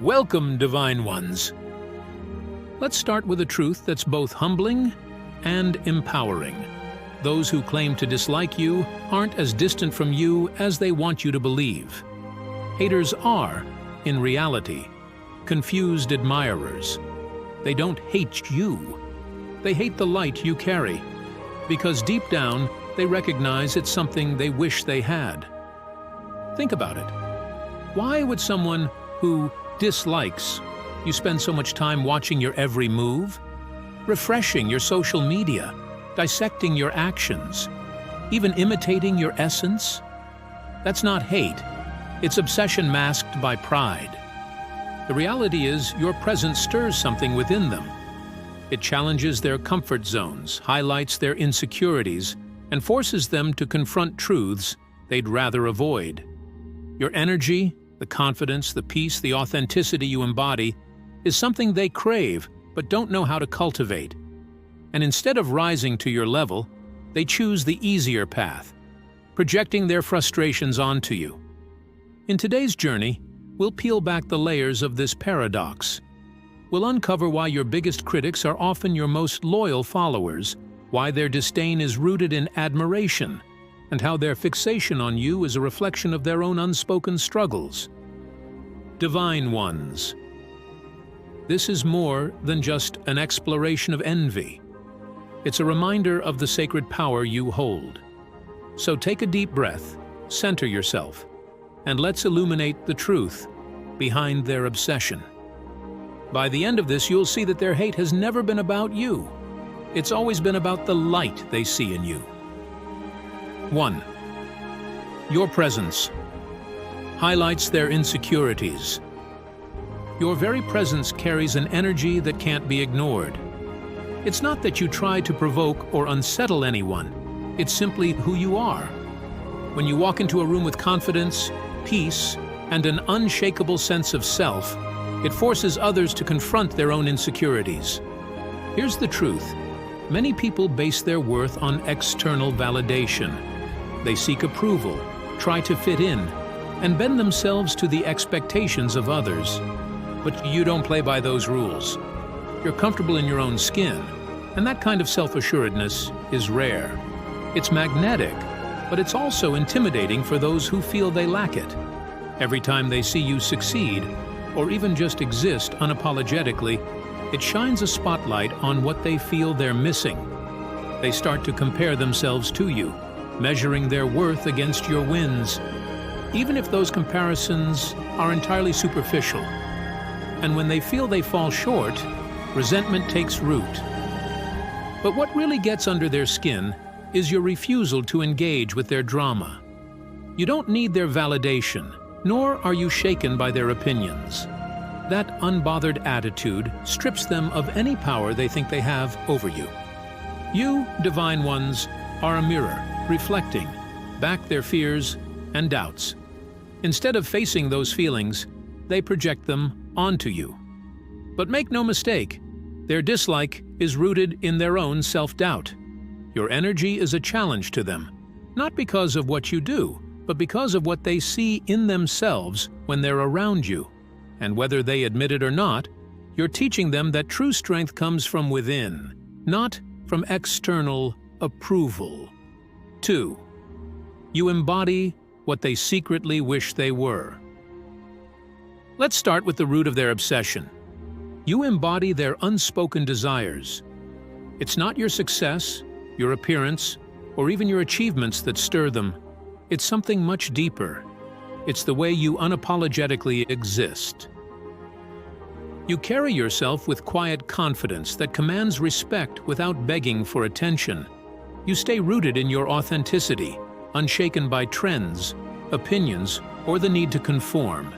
Welcome, Divine Ones. Let's start with a truth that's both humbling and empowering. Those who claim to dislike you aren't as distant from you as they want you to believe. Haters are, in reality, confused admirers. They don't hate you. They hate the light you carry, because deep down, they recognize it's something they wish they had. Think about it. Why would someone who dislikes you spend so much time watching your every move, refreshing your social media, dissecting your actions, even imitating your essence? That's not hate. It's obsession masked by pride. The reality is, your presence stirs something within them. It challenges their comfort zones, highlights their insecurities, and forces them to confront truths they'd rather avoid. Your energy, the confidence, the peace, the authenticity you embody is something they crave but don't know how to cultivate. And instead of rising to your level, they choose the easier path, projecting their frustrations onto you. In today's journey, we'll peel back the layers of this paradox. We'll uncover why your biggest critics are often your most loyal followers, why their disdain is rooted in admiration, and how their fixation on you is a reflection of their own unspoken struggles. Divine Ones. This is more than just an exploration of envy. It's a reminder of the sacred power you hold. So take a deep breath, center yourself, and let's illuminate the truth behind their obsession. By the end of this, you'll see that their hate has never been about you. It's always been about the light they see in you. 1. Your presence highlights their insecurities. Your very presence carries an energy that can't be ignored. It's not that you try to provoke or unsettle anyone. It's simply who you are. When you walk into a room with confidence, peace, and an unshakable sense of self, it forces others to confront their own insecurities. Here's the truth. Many people base their worth on external validation. They seek approval, try to fit in, and bend themselves to the expectations of others. But you don't play by those rules. You're comfortable in your own skin, and that kind of self-assuredness is rare. It's magnetic, but it's also intimidating for those who feel they lack it. Every time they see you succeed, or even just exist unapologetically, it shines a spotlight on what they feel they're missing. They start to compare themselves to you, measuring their worth against your wins, even if those comparisons are entirely superficial. And when they feel they fall short, resentment takes root. But what really gets under their skin is your refusal to engage with their drama. You don't need their validation, nor are you shaken by their opinions. That unbothered attitude strips them of any power they think they have over you. You, Divine Ones, are a mirror, reflecting back their fears and doubts. Instead of facing those feelings, they project them onto you. But make no mistake, their dislike is rooted in their own self-doubt. Your energy is a challenge to them, not because of what you do, but because of what they see in themselves when they're around you. And whether they admit it or not, you're teaching them that true strength comes from within, not from external approval. 2. You embody what they secretly wish they were. Let's start with the root of their obsession. You embody their unspoken desires. It's not your success, your appearance, or even your achievements that stir them. It's something much deeper. It's the way you unapologetically exist. You carry yourself with quiet confidence that commands respect without begging for attention. You stay rooted in your authenticity, unshaken by trends, opinions, or the need to conform.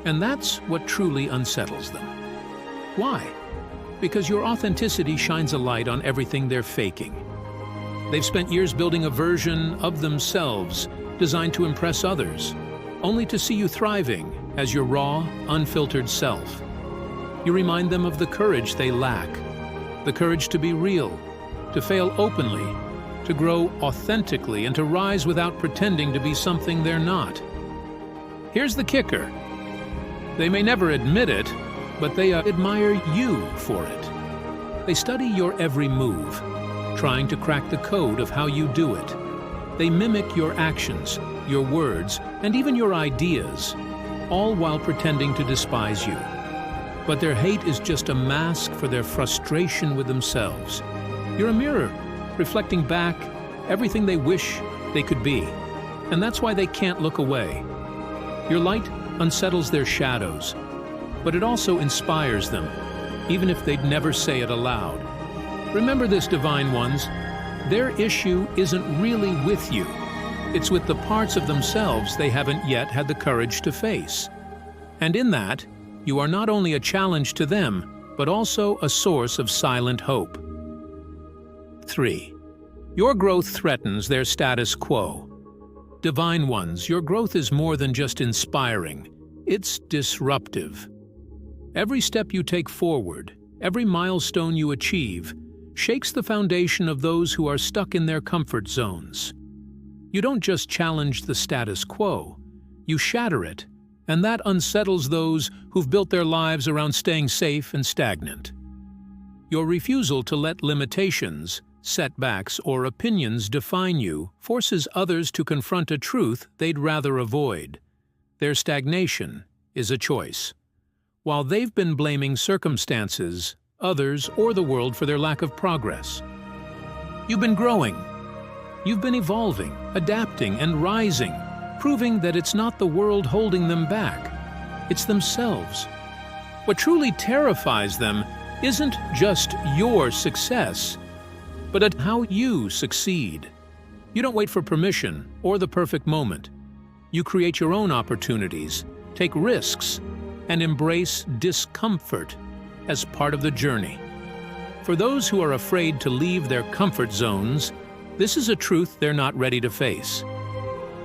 And that's what truly unsettles them. Why? Because your authenticity shines a light on everything they're faking. They've spent years building a version of themselves designed to impress others, only to see you thriving as your raw, unfiltered self. You remind them of the courage they lack, the courage to be real, to fail openly, to grow authentically, and to rise without pretending to be something they're not. Here's the kicker. They may never admit it, but they admire you for it. They study your every move, trying to crack the code of how you do it. They mimic your actions, your words, and even your ideas, all while pretending to despise you. But their hate is just a mask for their frustration with themselves. You're a mirror, reflecting back everything they wish they could be, and that's why they can't look away. Your light unsettles their shadows, but it also inspires them, even if they'd never say it aloud. Remember this, Divine Ones, their issue isn't really with you. It's with the parts of themselves they haven't yet had the courage to face. And in that, you are not only a challenge to them, but also a source of silent hope. 3. Your growth threatens their status quo. Divine Ones, your growth is more than just inspiring. It's disruptive. Every step you take forward, every milestone you achieve, shakes the foundation of those who are stuck in their comfort zones. You don't just challenge the status quo, you shatter it, and that unsettles those who've built their lives around staying safe and stagnant. Your refusal to let limitations, setbacks, or opinions define you forces others to confront a truth they'd rather avoid. Their stagnation is a choice. While they've been blaming circumstances, others, or the world for their lack of progress. You've been growing. You've been evolving, adapting, and rising, proving that it's not the world holding them back. It's themselves. What truly terrifies them isn't just your success, but at how you succeed. You don't wait for permission or the perfect moment. You create your own opportunities, take risks, and embrace discomfort as part of the journey. For those who are afraid to leave their comfort zones, this is a truth they're not ready to face.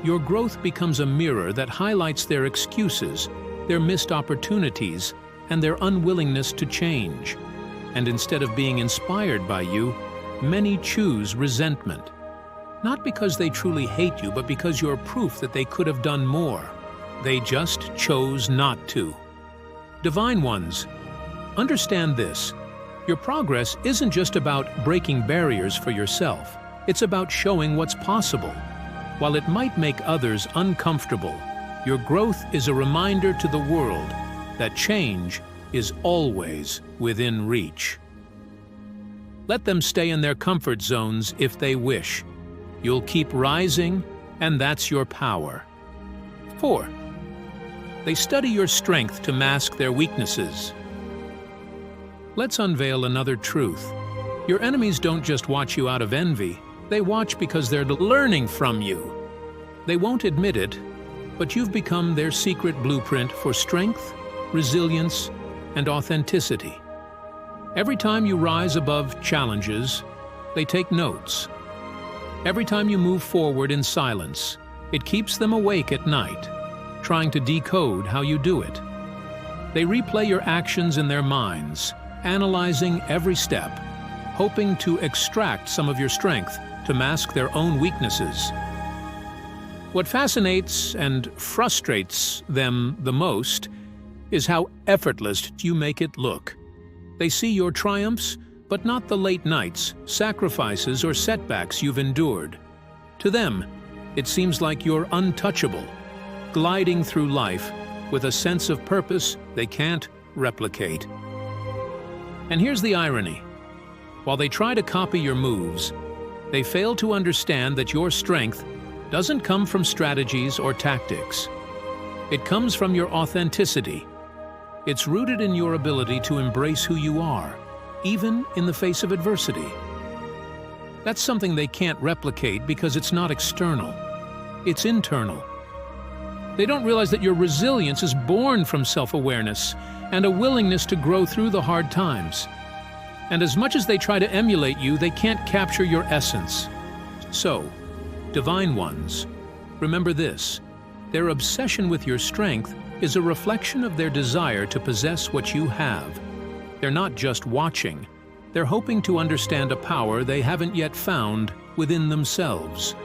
Your growth becomes a mirror that highlights their excuses, their missed opportunities, and their unwillingness to change. And instead of being inspired by you, many choose resentment. Not because they truly hate you, but because you're proof that they could have done more. They just chose not to. Divine Ones, understand this. Your progress isn't just about breaking barriers for yourself. It's about showing what's possible. While it might make others uncomfortable, your growth is a reminder to the world that change is always within reach. Let them stay in their comfort zones if they wish. You'll keep rising, and that's your power. 4. They study your strength to mask their weaknesses. Let's unveil another truth. Your enemies don't just watch you out of envy. They watch because they're learning from you. They won't admit it, but you've become their secret blueprint for strength, resilience, and authenticity. Every time you rise above challenges, they take notes. Every time you move forward in silence, it keeps them awake at night, trying to decode how you do it. They replay your actions in their minds, analyzing every step, hoping to extract some of your strength to mask their own weaknesses. What fascinates and frustrates them the most is how effortless you make it look. They see your triumphs, but not the late nights, sacrifices, or setbacks you've endured. To them, it seems like you're untouchable, gliding through life with a sense of purpose they can't replicate. And here's the irony. While they try to copy your moves, they fail to understand that your strength doesn't come from strategies or tactics. It comes from your authenticity. It's rooted in your ability to embrace who you are, even in the face of adversity. That's something they can't replicate because it's not external. It's internal. They don't realize that your resilience is born from self-awareness and a willingness to grow through the hard times. And as much as they try to emulate you, they can't capture your essence. So, Divine Ones, remember this. Their obsession with your strength is a reflection of their desire to possess what you have. They're not just watching. They're hoping to understand a power they haven't yet found within themselves.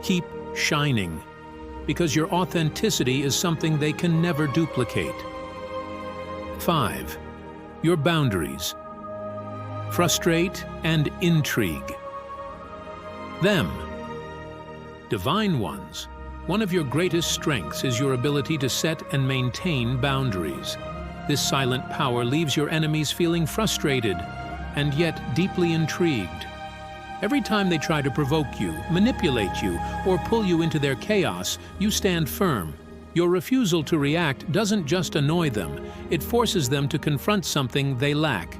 Keep shining, because your authenticity is something they can never duplicate. 5. Your boundaries. Frustrate and intrigue them. Divine ones, one of your greatest strengths is your ability to set and maintain boundaries. This silent power leaves your enemies feeling frustrated and yet deeply intrigued. Every time they try to provoke you, manipulate you, or pull you into their chaos, you stand firm. Your refusal to react doesn't just annoy them, it forces them to confront something they lack: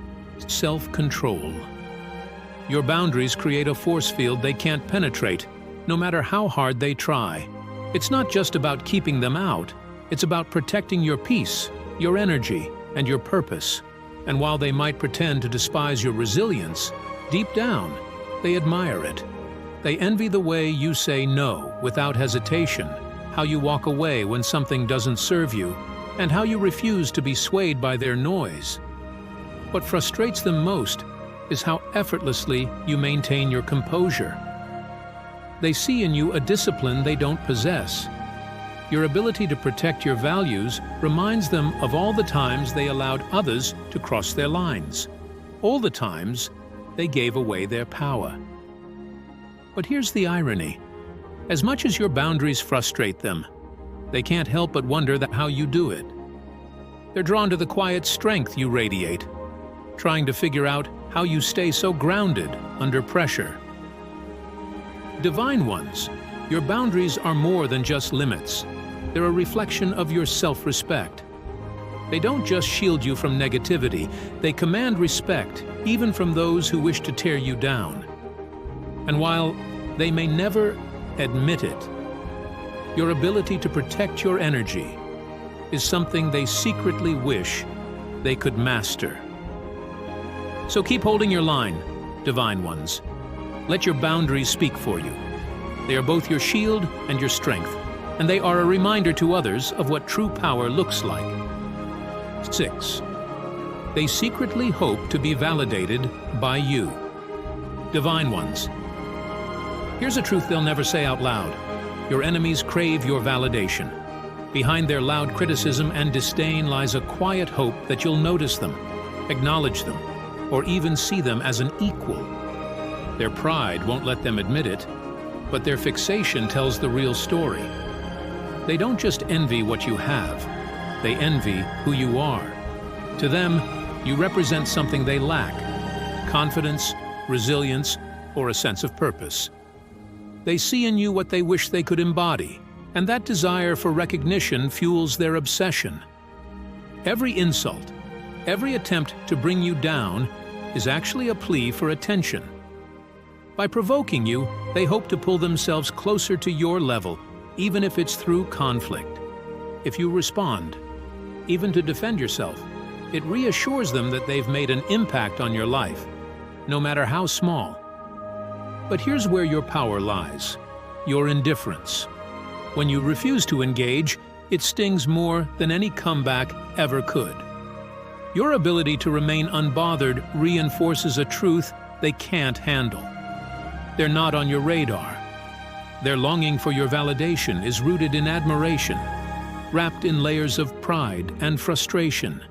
self-control. Your boundaries create a force field they can't penetrate, no matter how hard they try. It's not just about keeping them out, it's about protecting your peace, your energy, and your purpose. And while they might pretend to despise your resilience, deep down, they admire it. They envy the way you say no without hesitation, how you walk away when something doesn't serve you, and how you refuse to be swayed by their noise. What frustrates them most is how effortlessly you maintain your composure. They see in you a discipline they don't possess. Your ability to protect your values reminds them of all the times they allowed others to cross their lines, all the times they gave away their power. But here's the irony. As much as your boundaries frustrate them, they can't help but wonder how you do it. They're drawn to the quiet strength you radiate, trying to figure out how you stay so grounded under pressure. Divine ones, your boundaries are more than just limits. They're a reflection of your self-respect. They don't just shield you from negativity, they command respect, even from those who wish to tear you down. And while they may never admit it, your ability to protect your energy is something they secretly wish they could master. So keep holding your line, divine ones. Let your boundaries speak for you. They are both your shield and your strength, and they are a reminder to others of what true power looks like. 6. They secretly hope to be validated by you. Divine ones. Here's a truth they'll never say out loud. Your enemies crave your validation. Behind their loud criticism and disdain lies a quiet hope that you'll notice them, acknowledge them, or even see them as an equal. Their pride won't let them admit it, but their fixation tells the real story. They don't just envy what you have, they envy who you are. To them, you represent something they lack: confidence, resilience, or a sense of purpose. They see in you what they wish they could embody, and that desire for recognition fuels their obsession. Every insult, every attempt to bring you down is actually a plea for attention. By provoking you, they hope to pull themselves closer to your level, even if it's through conflict. If you respond, even to defend yourself, it reassures them that they've made an impact on your life, no matter how small. But here's where your power lies: your indifference. When you refuse to engage, it stings more than any comeback ever could. Your ability to remain unbothered reinforces a truth they can't handle. They're not on your radar. Their longing for your validation is rooted in admiration, wrapped in layers of pride and frustration.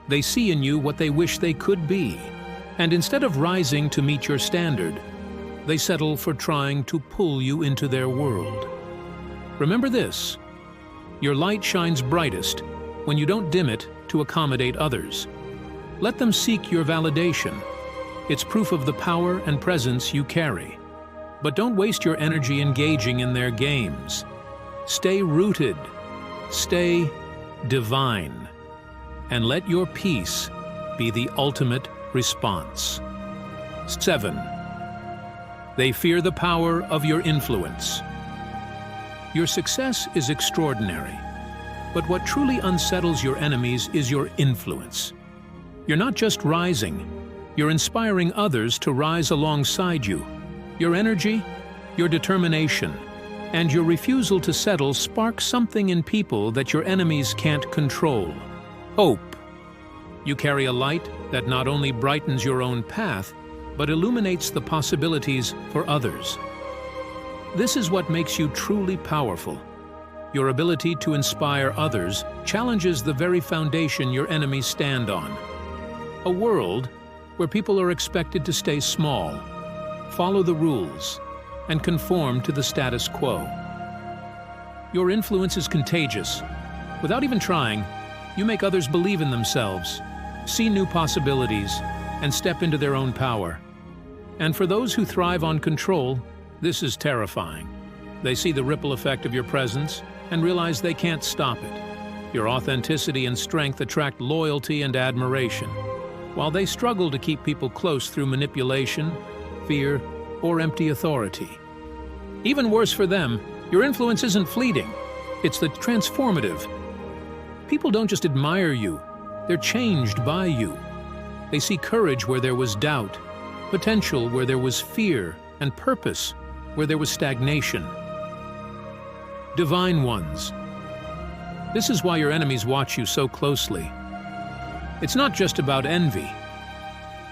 They see in you what they wish they could be, and instead of rising to meet your standard, they settle for trying to pull you into their world. Remember this: your light shines brightest when you don't dim it to accommodate others. Let them seek your validation. It's proof of the power and presence you carry. But don't waste your energy engaging in their games. Stay rooted, stay divine, and let your peace be the ultimate response. 7. They fear the power of your influence. Your success is extraordinary, but what truly unsettles your enemies is your influence. You're not just rising, you're inspiring others to rise alongside you. Your energy, your determination, and your refusal to settle spark something in people that your enemies can't control: hope. You carry a light that not only brightens your own path, but illuminates the possibilities for others. This is what makes you truly powerful: Your ability to inspire others challenges the very foundation your enemies stand on. A world where people are expected to stay small, follow the rules, and conform to the status quo. Your influence is contagious. Without even trying, you make others believe in themselves, see new possibilities, and step into their own power. And for those who thrive on control, this is terrifying. They see the ripple effect of your presence and realize they can't stop it. Your authenticity and strength attract loyalty and admiration, while they struggle to keep people close through manipulation, fear, or empty authority. Even worse for them, your influence isn't fleeting. It's the transformative. People don't just admire you, they're changed by you. They see courage where there was doubt, potential where there was fear, and purpose where there was stagnation. Divine ones. This is why your enemies watch you so closely. It's not just about envy.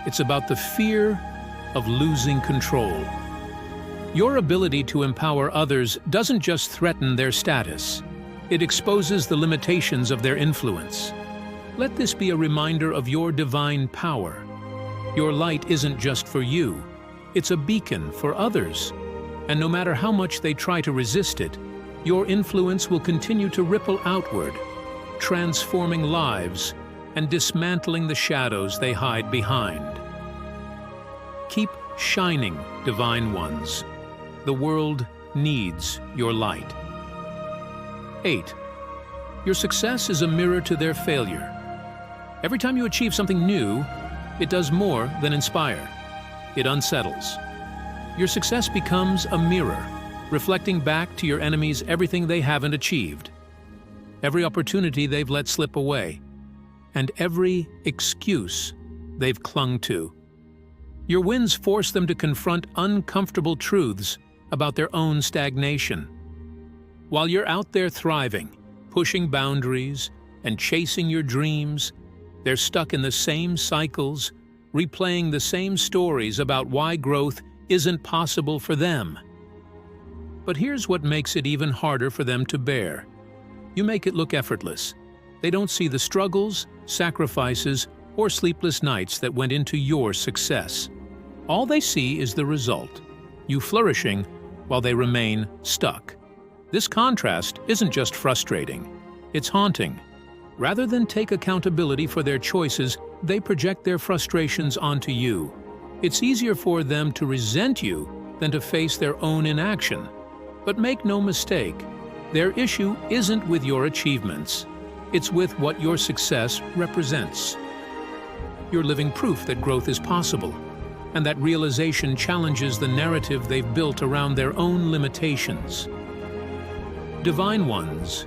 It's about the fear of losing control. Your ability to empower others doesn't just threaten their status. It exposes the limitations of their influence. Let this be a reminder of your divine power. Your light isn't just for you. It's a beacon for others. And no matter how much they try to resist it, your influence will continue to ripple outward, transforming lives and dismantling the shadows they hide behind. Keep shining, divine ones. The world needs your light. 8. Your success is a mirror to their failure. Every time you achieve something new, it does more than inspire. It unsettles. Your success becomes a mirror, reflecting back to your enemies everything they haven't achieved, every opportunity they've let slip away, and every excuse they've clung to. Your wins force them to confront uncomfortable truths about their own stagnation. While you're out there thriving, pushing boundaries, and chasing your dreams, they're stuck in the same cycles, replaying the same stories about why growth isn't possible for them. But here's what makes it even harder for them to bear. You make it look effortless. They don't see the struggles, sacrifices, or sleepless nights that went into your success. All they see is the result, you flourishing while they remain stuck. This contrast isn't just frustrating, it's haunting. Rather than take accountability for their choices, they project their frustrations onto you. It's easier for them to resent you than to face their own inaction. But make no mistake, their issue isn't with your achievements. It's with what your success represents. You're living proof that growth is possible, and that realization challenges the narrative they've built around their own limitations. Divine ones,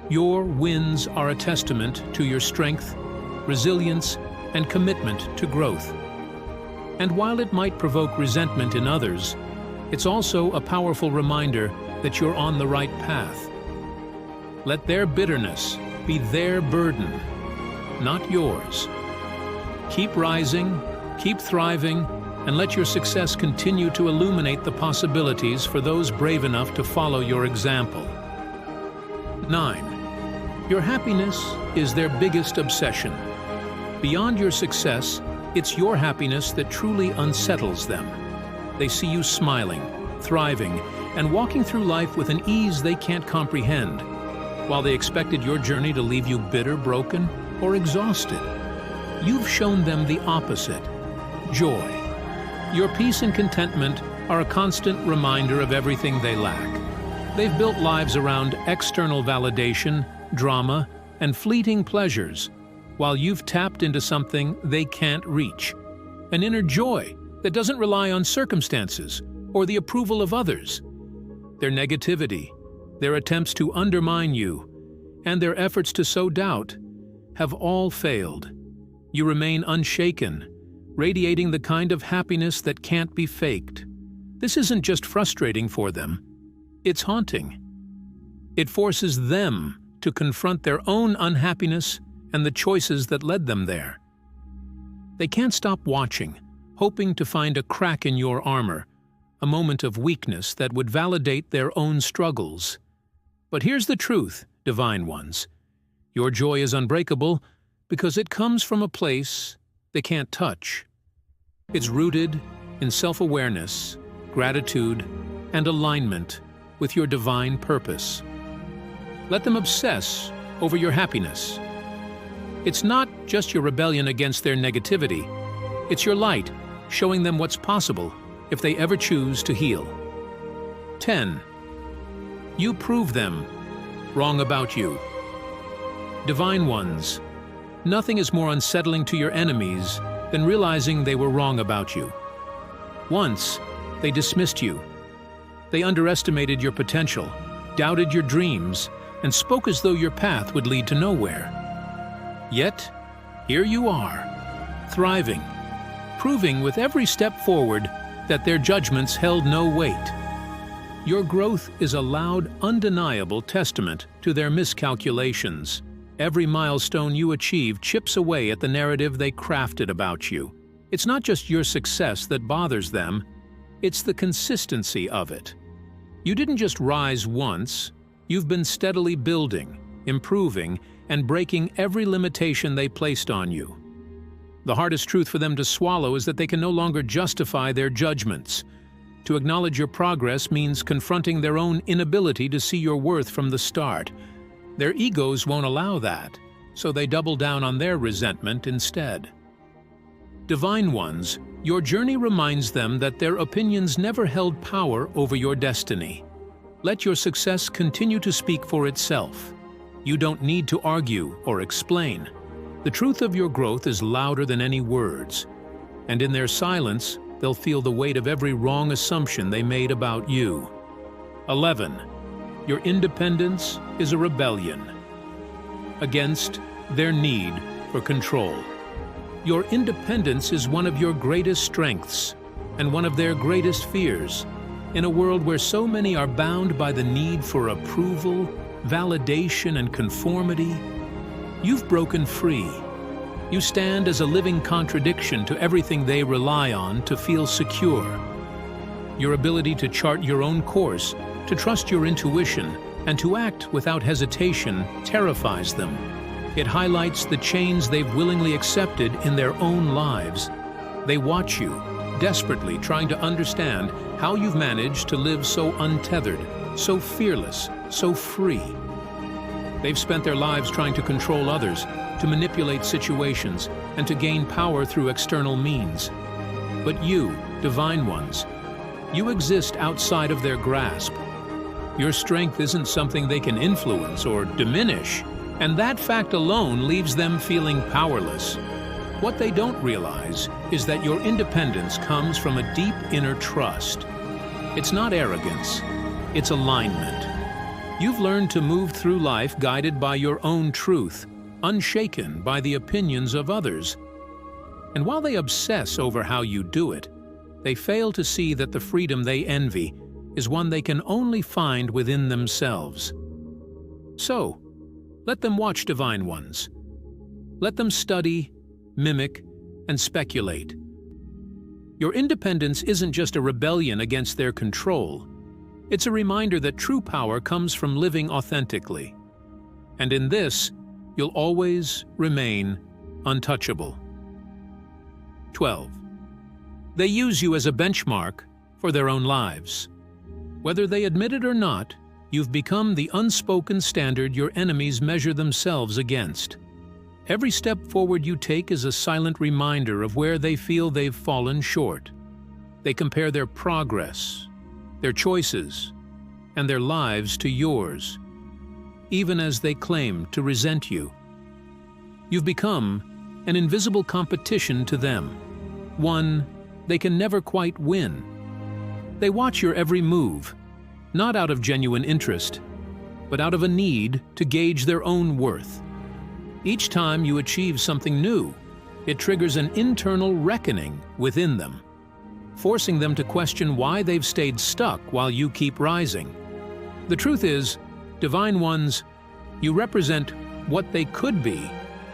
your wins are a testament to your strength, resilience, and commitment to growth. And while it might provoke resentment in others, it's also a powerful reminder that you're on the right path. Let their bitterness be their burden, not yours. Keep rising, keep thriving, and let your success continue to illuminate the possibilities for those brave enough to follow your example. 9. Your happiness is their biggest obsession. Beyond your success, it's your happiness that truly unsettles them. They see you smiling, thriving, and walking through life with an ease they can't comprehend, while they expected your journey to leave you bitter, broken, or exhausted. You've shown them the opposite, joy. Your peace and contentment are a constant reminder of everything they lack. They've built lives around external validation, drama, and fleeting pleasures, while you've tapped into something they can't reach, an inner joy that doesn't rely on circumstances or the approval of others. Their negativity, their attempts to undermine you, and their efforts to sow doubt have all failed. You remain unshaken, radiating the kind of happiness that can't be faked. This isn't just frustrating for them, it's haunting. It forces them to confront their own unhappiness and the choices that led them there. They can't stop watching, hoping to find a crack in your armor, a moment of weakness that would validate their own struggles. But here's the truth, Divine Ones. Your joy is unbreakable because it comes from a place they can't touch. It's rooted in self-awareness, gratitude, and alignment with your divine purpose. Let them obsess over your happiness. It's not just your rebellion against their negativity. It's your light showing them what's possible if they ever choose to heal. 10. You prove them wrong about you. Divine Ones, nothing is more unsettling to your enemies than realizing they were wrong about you. Once, they dismissed you. They underestimated your potential, doubted your dreams, and spoke as though your path would lead to nowhere. Yet, here you are, thriving, proving with every step forward that their judgments held no weight. Your growth is a loud, undeniable testament to their miscalculations. Every milestone you achieve chips away at the narrative they crafted about you. It's not just your success that bothers them, it's the consistency of it. You didn't just rise once, you've been steadily building, improving, and breaking every limitation they placed on you. The hardest truth for them to swallow is that they can no longer justify their judgments. To acknowledge your progress means confronting their own inability to see your worth from the start. Their egos won't allow that, so they double down on their resentment instead. Divine Ones, your journey reminds them that their opinions never held power over your destiny. Let your success continue to speak for itself. You don't need to argue or explain. The truth of your growth is louder than any words, and in their silence, they'll feel the weight of every wrong assumption they made about you. 11. Your independence is a rebellion against their need for control. Your independence is one of your greatest strengths and one of their greatest fears. In a world where so many are bound by the need for approval, validation, and conformity, you've broken free. You stand as a living contradiction to everything they rely on to feel secure. Your ability to chart your own course, to trust your intuition, and to act without hesitation terrifies them. It highlights the chains they've willingly accepted in their own lives. They watch you, desperately trying to understand how you've managed to live so untethered, so fearless, so free. They've spent their lives trying to control others, to manipulate situations, and to gain power through external means. But you, Divine Ones, you exist outside of their grasp. Your strength isn't something they can influence or diminish, and that fact alone leaves them feeling powerless. What they don't realize is that your independence comes from a deep inner trust. It's not arrogance, it's alignment. You've learned to move through life guided by your own truth, unshaken by the opinions of others. And while they obsess over how you do it, they fail to see that the freedom they envy is one they can only find within themselves. So, let them watch, Divine Ones. Let them study, mimic, and speculate. Your independence isn't just a rebellion against their control. It's a reminder that true power comes from living authentically. And in this, you'll always remain untouchable. 12. They use you as a benchmark for their own lives. Whether they admit it or not, you've become the unspoken standard your enemies measure themselves against. Every step forward you take is a silent reminder of where they feel they've fallen short. They compare their progress, their choices, and their lives to yours, even as they claim to resent you. You've become an invisible competition to them, one they can never quite win. They watch your every move, not out of genuine interest, but out of a need to gauge their own worth. Each time you achieve something new, it triggers an internal reckoning within them, forcing them to question why they've stayed stuck while you keep rising. The truth is, Divine Ones, you represent what they could be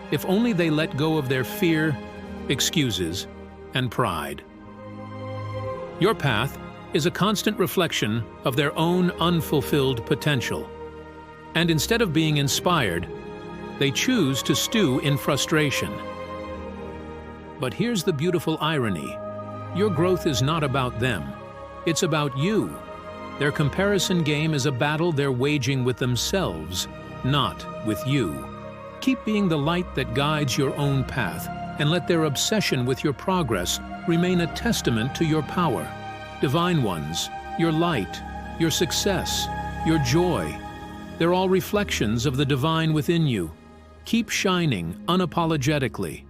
if only they let go of their fear, excuses, and pride. Your path is a constant reflection of their own unfulfilled potential. And instead of being inspired, they choose to stew in frustration. But here's the beautiful irony. Your growth is not about them. It's about you. Their comparison game is a battle they're waging with themselves, not with you. Keep being the light that guides your own path, and let their obsession with your progress remain a testament to your power. Divine ones, your light, your success, your joy, they're all reflections of the divine within you. Keep shining unapologetically.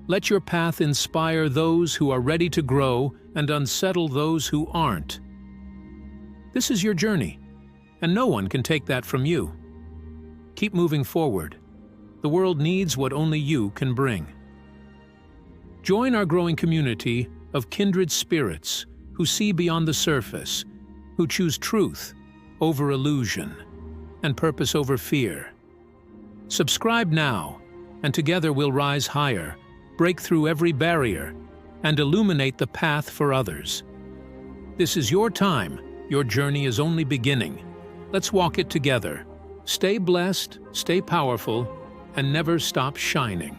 Let your path inspire those who are ready to grow and unsettle those who aren't. This is your journey, and no one can take that from you. Keep moving forward. The world needs what only you can bring. Join our growing community of kindred spirits who see beyond the surface, who choose truth over illusion and purpose over fear. Subscribe now, and together we'll rise higher, break through every barrier, and illuminate the path for others. This is your time. Your journey is only beginning. Let's walk it together. Stay blessed, stay powerful, and never stop shining.